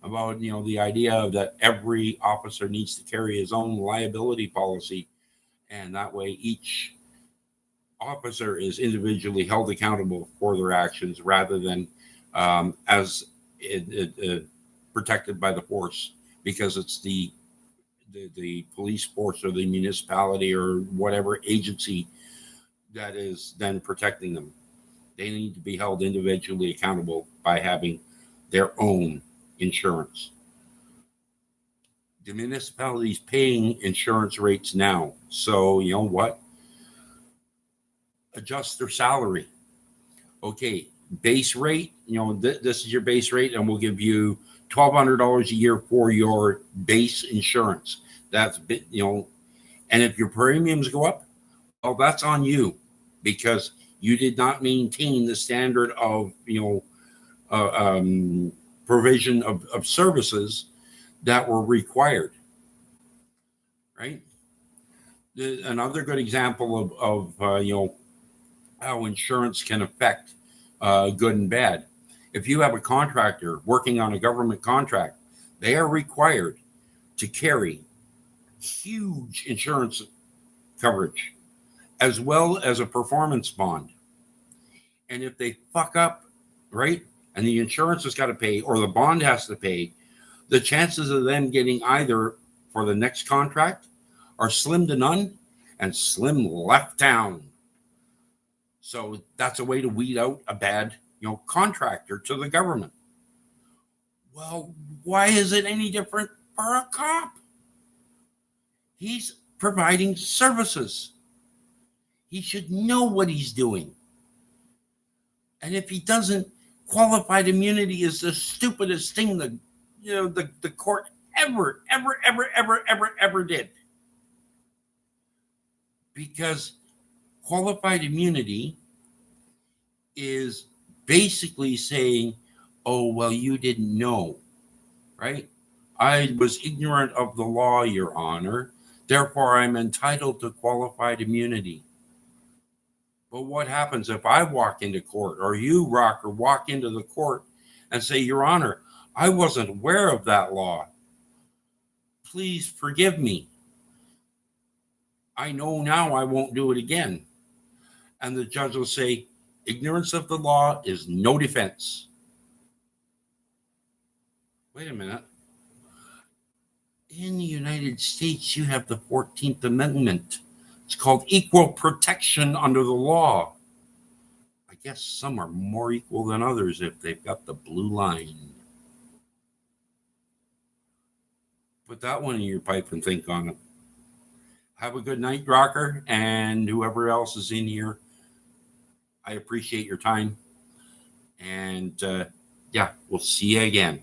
about, the idea that every officer needs to carry his own liability policy. And that way each officer is individually held accountable for their actions rather than as protected by the force, because it's the police force or the municipality or whatever agency that is then protecting them. They need to be held individually accountable by having their own insurance. The municipality's paying insurance rates now. So you know what? Adjust their salary. Okay, base rate, this is your base rate, and we'll give you $1,200 a year for your base insurance. That's, and if your premiums go up, well, that's on you, because you did not maintain the standard of, provision of services that were required, right? Another good example of how insurance can affect good and bad. If you have a contractor working on a government contract, they are required to carry huge insurance coverage as well as a performance bond. And if they fuck up, right, and the insurance has got to pay or the bond has to pay, the chances of them getting either for the next contract are slim to none and slim left town. So that's a way to weed out a bad, contractor to the government. Well, why is it any different for a cop? He's providing services. He should know what he's doing. And if he doesn't, qualified immunity is the stupidest thing that, the court ever did. Because qualified immunity is basically saying, oh, well, you didn't know, right? I was ignorant of the law, Your Honor. Therefore, I'm entitled to qualified immunity. But what happens if I walk into court, or you, Rocker, walk into the court and say, Your Honor, I wasn't aware of that law. Please forgive me. I know now I won't do it again. And the judge will say, ignorance of the law is no defense. Wait a minute. In the United States, you have the 14th Amendment. It's called equal protection under the law. I guess some are more equal than others if they've got the blue line. Put that one in your pipe and think on it. Have a good night, Rocker, and whoever else is in here. I appreciate your time. And we'll see you again.